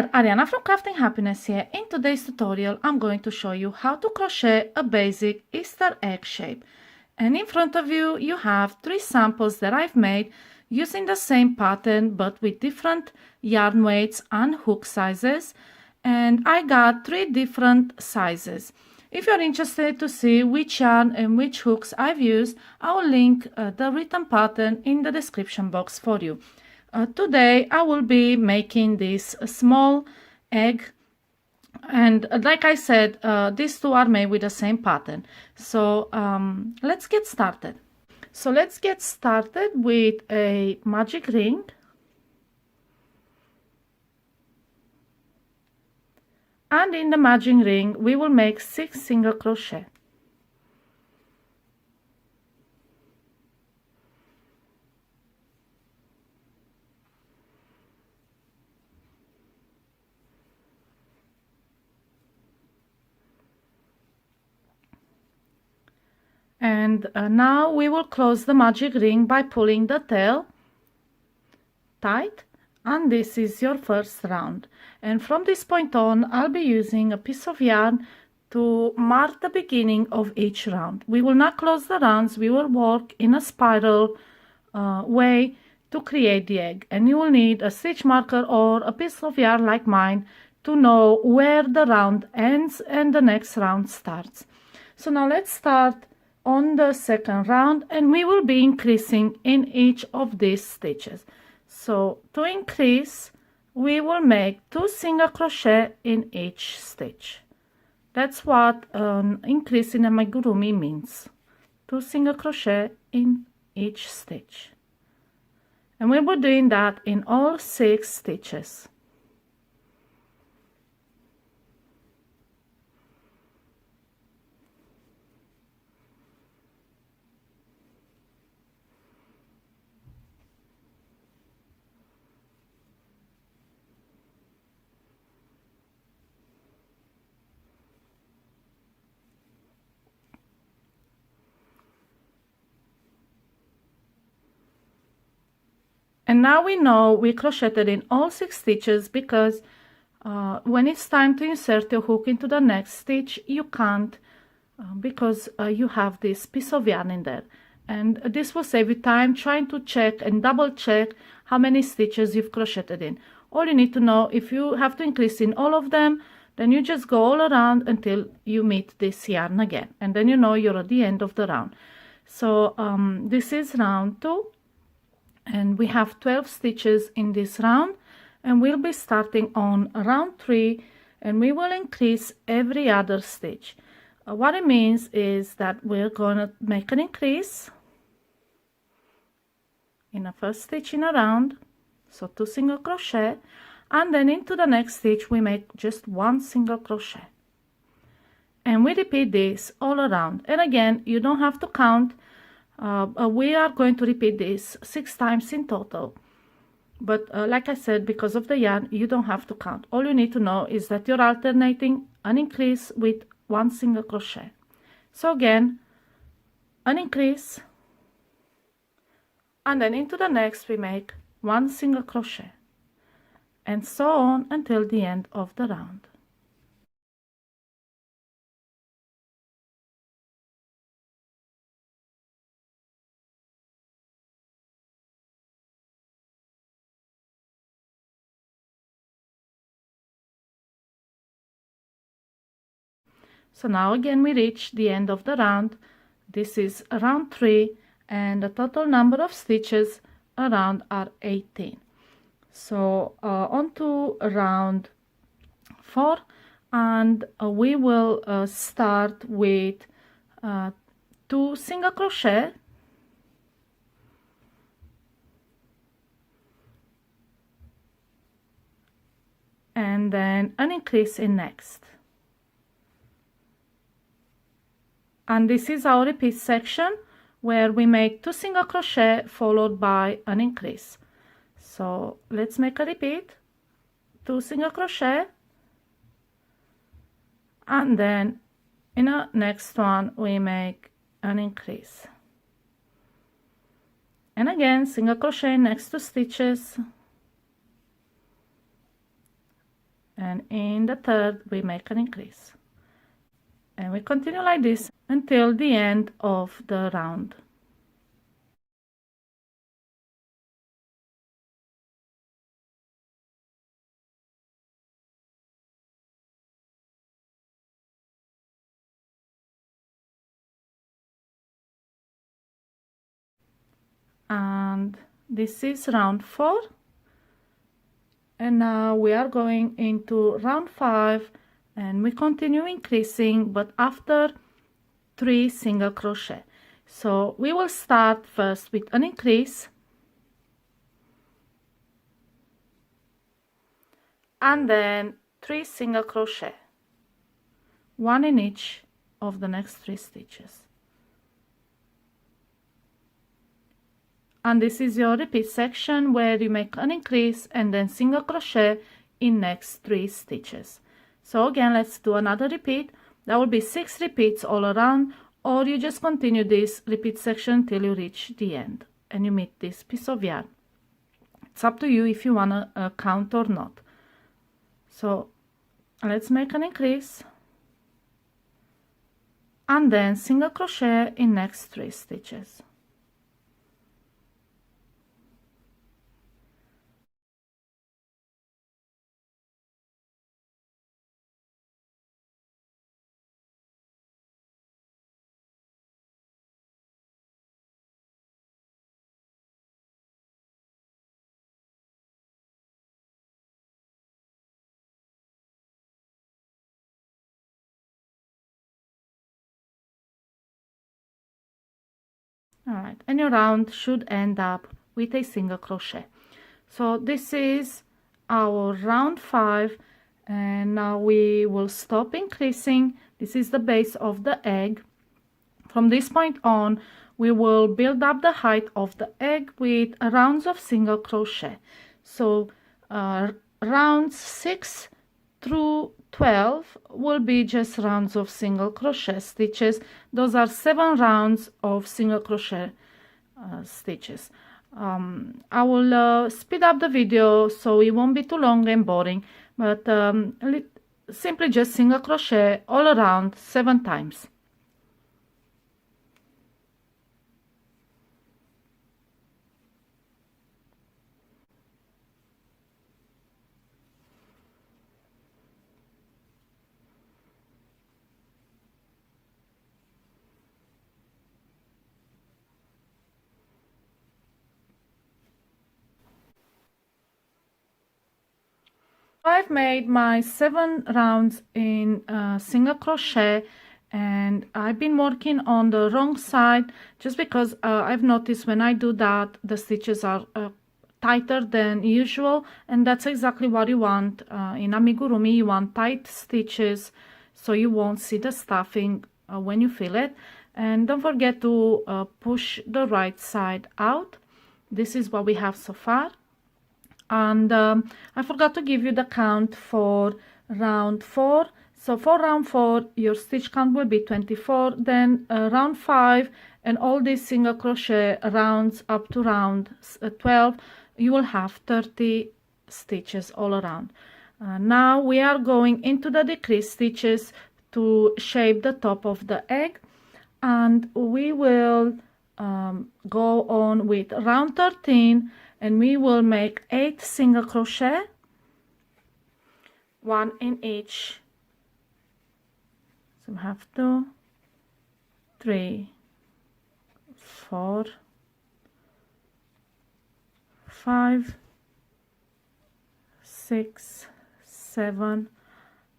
there, Ariana from Crafting Happiness here. In today's tutorial, I'm going to show you how to crochet a basic Easter egg shape. And in front of you, you have 3 samples that I've made using the same pattern but with different yarn weights and hook sizes. And I got 3 different sizes. If you're interested to see which yarn and which hooks I've used, I will link the written pattern in the description box for you. Today I will be making this small egg, and like I said, these 2 are made with the same pattern. So let's get started. So let's get started with a magic ring, and in the magic ring we will make 6 single crochet. And now we will close the magic ring by pulling the tail tight, and this is your first round. And from this point on, I'll be using a piece of yarn to mark the beginning of each round. We will not close the rounds, we will work in a spiral way to create the egg, and you will need a stitch marker or a piece of yarn like mine to know where the round ends and the next round starts. So now let's start on the second round, and we will be increasing in each of these stitches. So to increase, we will make 2 single crochet in each stitch. That's what an increase in amigurumi means. 2 single crochet in each stitch. And we will be doing that in all 6 stitches. And now we know we crocheted in all 6 stitches, because when it's time to insert your hook into the next stitch, you can't because you have this piece of yarn in there. And this will save you time trying to check and double check how many stitches you've crocheted in. All you need to know, if you have to increase in all of them, then you just go all around until you meet this yarn again. And then you know you're at the end of the round. So this is round 2. And we have 12 stitches in this round, and we'll be starting on round 3, and we will increase every other stitch. What it means is that we're going to make an increase in the first stitch in a round, so 2 single crochet, and then into the next stitch we make just 1 single crochet, and we repeat this all around. And again, you don't have to count. We are going to repeat this 6 times in total, but like I said, because of the yarn, you don't have to count. All you need to know is that you're alternating an increase with 1 single crochet. So again, an increase, and then into the next we make 1 single crochet, and so on until the end of the round. So now again we reach the end of the round. This is round 3, and the total number of stitches around are 18. So on to round 4, and we will start with 2 single crochet, and then an increase in next. And this is our repeat section, where we make 2 single crochet followed by an increase. So let's make a repeat, 2 single crochet, and then in the next one we make an increase, and again single crochet next 2 stitches, and in the third we make an increase, and we continue like this until the end of the round. And this is round 4, and now we are going into round 5, and we continue increasing, but after 3 single crochet. So we will start first with an increase, and then 3 single crochet, 1 in each of the next 3 stitches. And this is your repeat section where you make an increase and then single crochet in next 3 stitches. So again, let's do another repeat. That will be 6 repeats all around, or you just continue this repeat section till you reach the end and you meet this piece of yarn. It's up to you if you want to count or not. So let's make an increase and then single crochet in next 3 stitches. Alright, and your round should end up with a single crochet. So this is our round 5, and now we will stop increasing. This is the base of the egg. From this point on, we will build up the height of the egg with rounds of single crochet. So rounds 6 through 12 will be just rounds of single crochet stitches. Those are 7 rounds of single crochet stitches. I will speed up the video so it won't be too long and boring, but simply just single crochet all around 7 times. I've made my 7 rounds in single crochet, and I've been working on the wrong side just because I've noticed when I do that the stitches are tighter than usual, and that's exactly what you want. In amigurumi you want tight stitches so you won't see the stuffing when you fill it. And don't forget to push the right side out. This is what we have so far. And I forgot to give you the count for round 4. So for round 4 your stitch count will be 24, then round 5 and all these single crochet rounds up to round 12 you will have 30 stitches all around. Now we are going into the decrease stitches to shape the top of the egg, and we will go on with round 13, and we will make 8 single crochet, 1 in each. So we have 2, 3, 4, 5, 6, 7,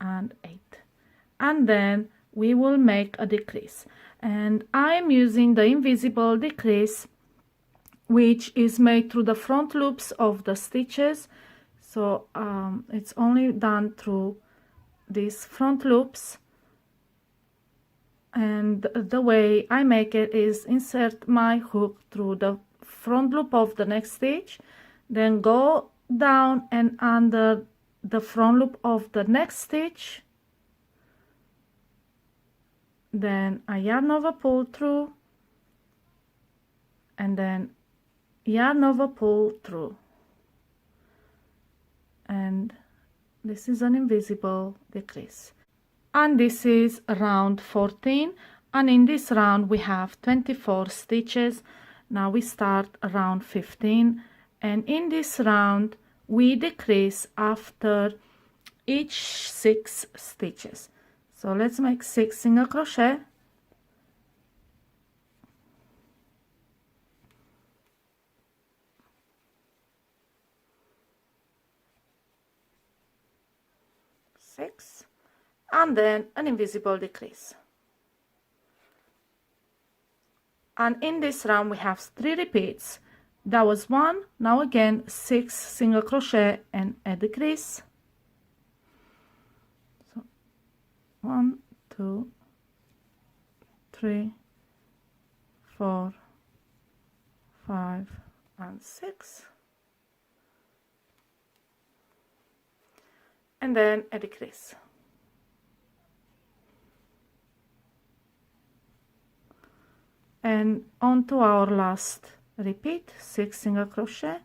and 8. And then we will make a decrease. And I'm using the invisible decrease, which is made through the front loops of the stitches. So it's only done through these front loops, and the way I make it is insert my hook through the front loop of the next stitch, then go down and under the front loop of the next stitch, then a yarn over pull through, and then yarn over pull through, and this is an invisible decrease. And this is round 14, and in this round we have 24 stitches. Now we start round 15, and in this round we decrease after each 6 stitches. So let's make 6 single crochet, six, and then an invisible decrease. And in this round we have 3 repeats. That was 1. Now again 6 single crochet and a decrease. So 1, 2, 3, 4, 5, and 6, and then a decrease. And on to our last repeat, 6 single crochet,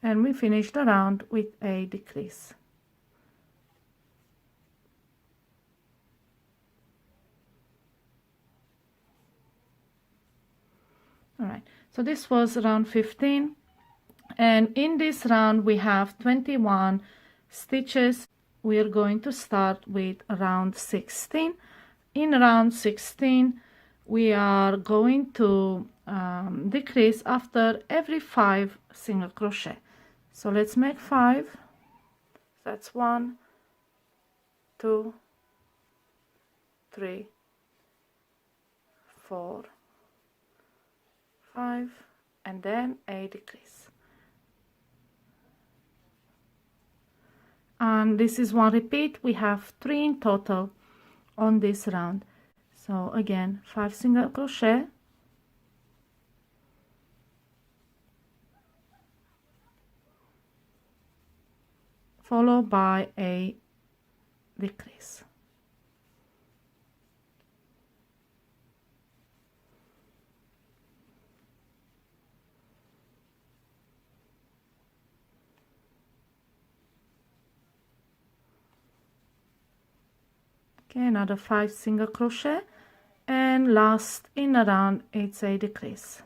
and we finish the round with a decrease. All right, so this was round 15, and in this round we have 21 stitches. We are going to start with round 16. In round 16 we are going to decrease after every 5 single crochet. So let's make 5. That's 1, 2, 3, 4, 5, and then a decrease. And this is 1 repeat. We have 3 in total on this round. So again, 5 single crochet, followed by a decrease. Okay, another 5 single crochet, and last in a round it's a decrease.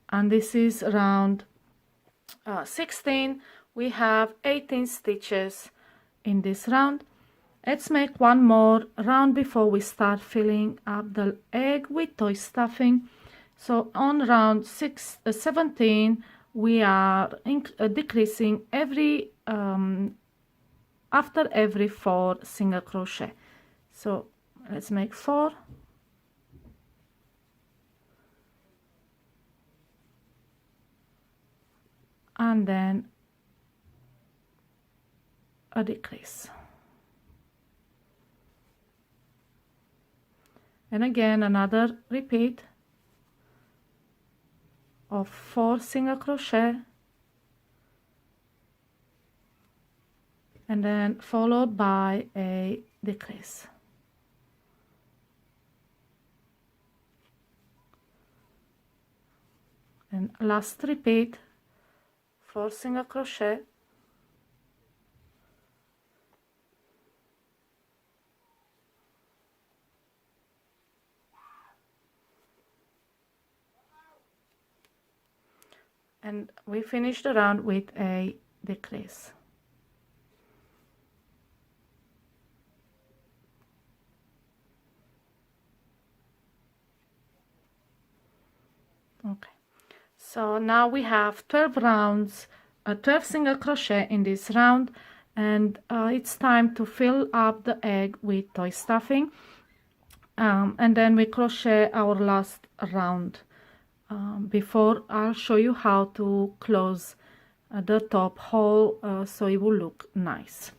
And this is round 16. We have 18 stitches in this round. Let's make one more round before we start filling up the egg with toy stuffing. So on round 17 we are decreasing every after every 4 single crochet. So let's make 4, and then a decrease, and again another repeat of 4 single crochet, and then followed by a decrease. And last repeat, 4 single crochet, and we finish the round with a decrease. Okay, so now we have 12 rounds, 12 single crochet in this round, and it's time to fill up the egg with toy stuffing, and then we crochet our last round. Before I'll show you how to close the top hole so it will look nice.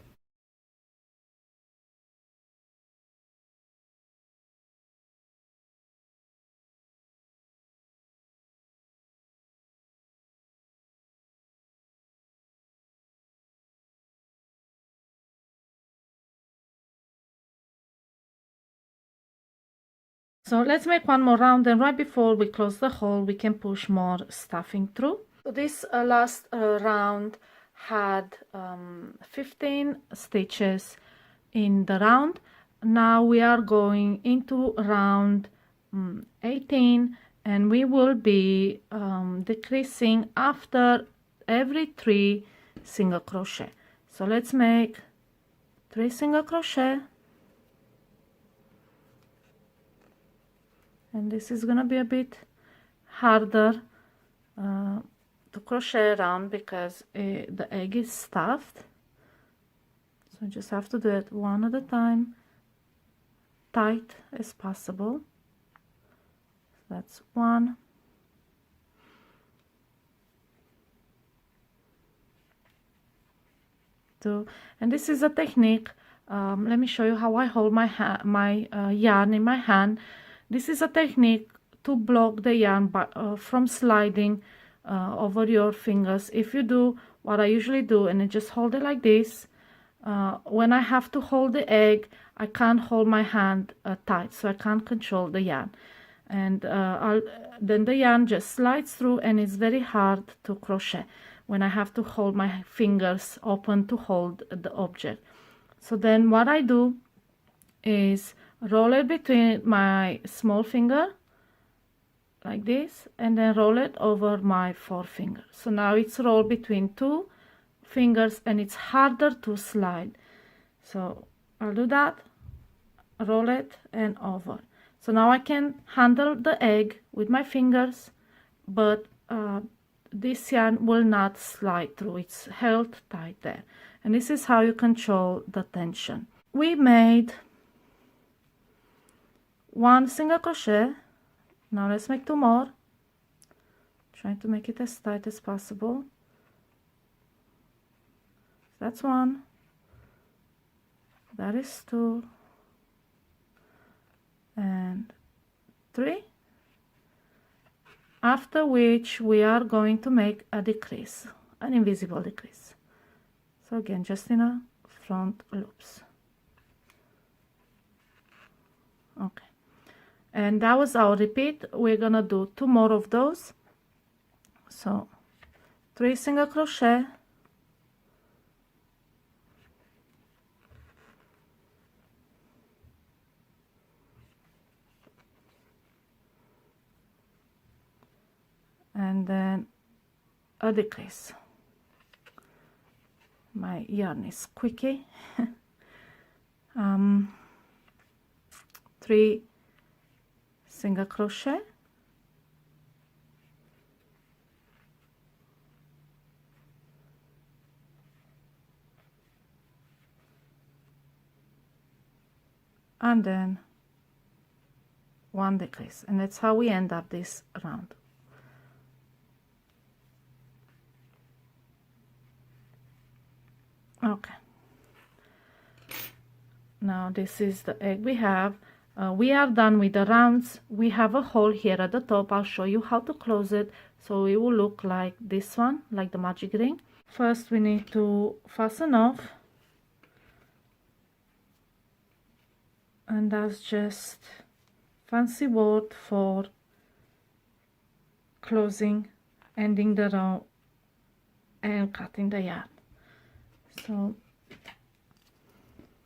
So let's make one more round, and right before we close the hole we can push more stuffing through. So this last round had 15 stitches in the round. Now we are going into round 18, and we will be decreasing after every 3 single crochet. So let's make 3 single crochet, and this is gonna be a bit harder to crochet around because the egg is stuffed. So you just have to do it one at a time, tight as possible. That's 1, 2, and this is a technique. Let me show you how I hold my yarn in my hand. This is a technique to block the yarn from sliding over your fingers. If you do what I usually do and I just hold it like this, when I have to hold the egg, I can't hold my hand tight, so I can't control the yarn, and then the yarn just slides through, and it's very hard to crochet when I have to hold my fingers open to hold the object. So then what I do is roll it between my small finger like this, and then roll it over my forefinger. So now it's rolled between 2 fingers and it's harder to slide. So I'll do that, roll it and over. So now I can handle the egg with my fingers, but this yarn will not slide through. It's held tight there, and this is how you control the tension. We made 1 single crochet. Now let's make 2 more, trying to make it as tight as possible. That's 1, that is 2, and 3, after which we are going to make a decrease, an invisible decrease. So again, just in a front loops. Okay, and that was our repeat. We're gonna do 2 more of those. So 3 single crochet, and then a decrease. My yarn is squeaky. 3 single crochet, and then 1 decrease, and that's how we end up this round. Okay, now this is the egg we have. We are done with the rounds. We have a hole here at the top. I'll show you how to close it, so it will look like this one, like the magic ring. First we need to fasten off, and that's just fancy word for closing, ending the row and cutting the yarn. So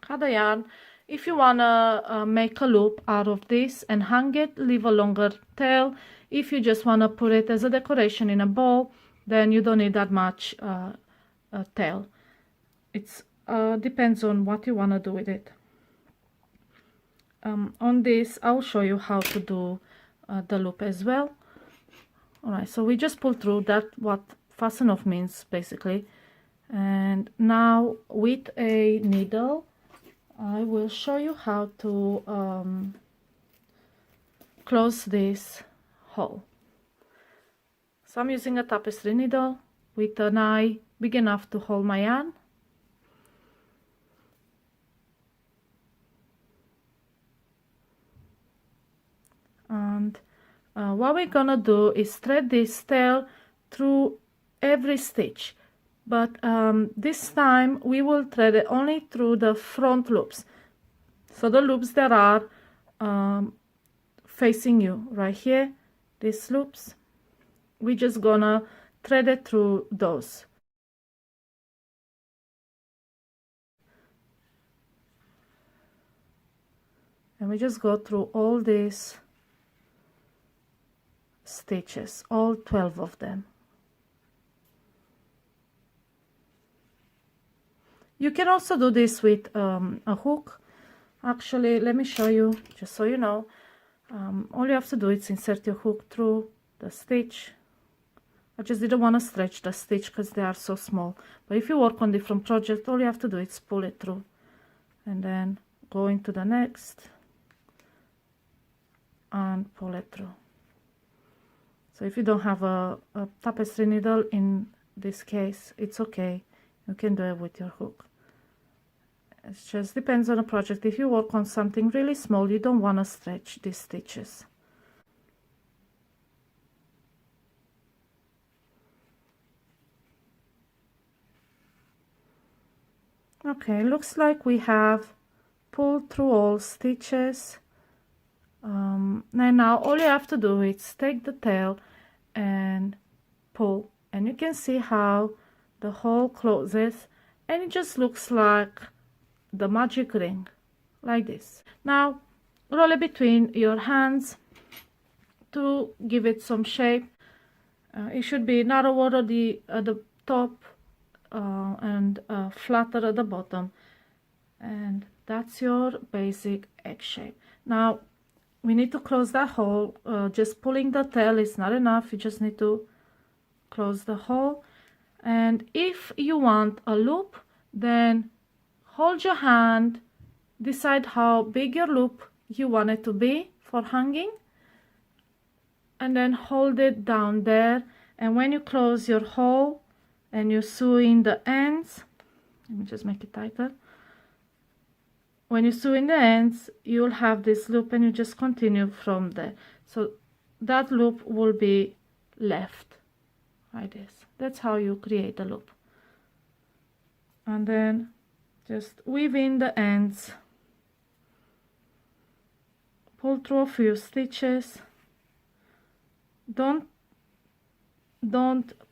cut the yarn. If you wanna make a loop out of this and hang it, leave a longer tail. If you just wanna put it as a decoration in a bowl, then you don't need that much tail. It's depends on what you wanna do with it. On this, I'll show you how to do the loop as well. Alright, so we just pull through. That what fasten off means basically. And now with a needle, I will show you how to close this hole. So I'm using a tapestry needle with an eye big enough to hold my yarn. And what we're gonna do is thread this tail through every stitch, but this time we will thread it only through the front loops. So the loops that are facing you right here, these loops. We're just gonna thread it through those. And we just go through all these stitches, all 12 of them. You can also do this with a hook. Actually, let me show you, just so you know. All you have to do is insert your hook through the stitch. I just didn't want to stretch the stitch because they are so small. But if you work on different projects, all you have to do is pull it through. And then go into the next. And pull it through. So if you don't have a tapestry needle in this case, it's okay. You can do it with your hook. It just depends on the project. If you work on something really small, you don't want to stretch these stitches. Okay, looks like we have pulled through all stitches. And now all you have to do is take the tail and pull, and you can see how the hole closes, and it just looks like the magic ring, like this. Now roll it between your hands to give it some shape. It should be narrower at the top and flatter at the bottom, and that's your basic egg shape. Now we need to close that hole. Just pulling the tail is not enough. You just need to close the hole. And if you want a loop, then hold your hand, decide how big your loop you want it to be for hanging, and then hold it down there. And when you close your hole and you sew in the ends, let me just make it tighter. When you sew in the ends, you'll have this loop, and you just continue from there. So that loop will be left like this. That's how you create a loop. And then just weave in the ends, pull through a few stitches. Don't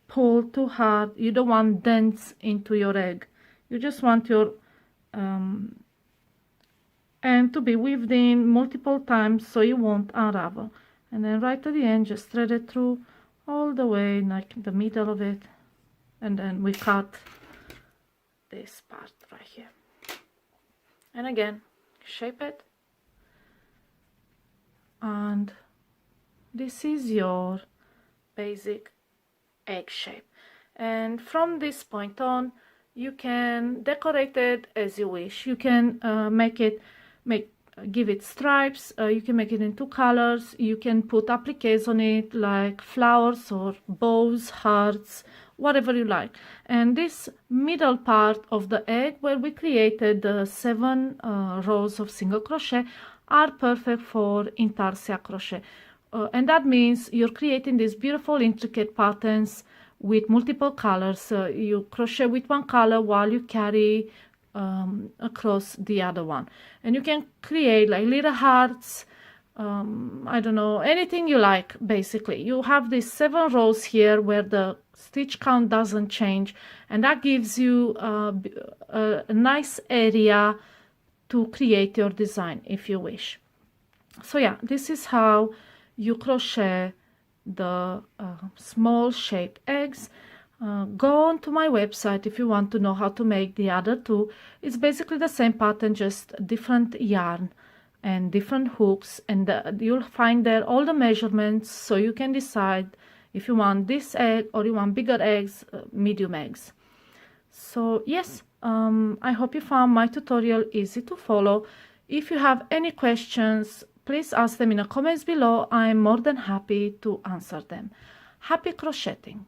pull too hard. You don't want dents into your egg. You just want your and to be weaved in multiple times so you won't unravel. And then right at the end, just thread it through all the way, like the middle of it, and then we cut this part right here. And again, shape it, and this is your basic egg shape. And from this point on, you can decorate it as you wish. You can give it stripes. You can make it in 2 colors. You can put appliques on it, like flowers or bows, hearts, whatever you like. And this middle part of the egg, where we created the 7 rows of single crochet, are perfect for intarsia crochet. And that means you're creating these beautiful intricate patterns with multiple colors. You crochet with one color while you carry across the other one, and you can create like little hearts, I don't know, anything you like. Basically, you have these 7 rows here where the stitch count doesn't change, and that gives you a nice area to create your design if you wish. So yeah, this is how you crochet the small shaped eggs. Go on to my website if you want to know how to make the other 2. It's basically the same pattern, just different yarn and different hooks, and you'll find there all the measurements, so you can decide if you want this egg or you want bigger eggs, medium eggs. So yes, I hope you found my tutorial easy to follow. If you have any questions, please ask them in the comments below. I'm more than happy to answer them. Happy crocheting!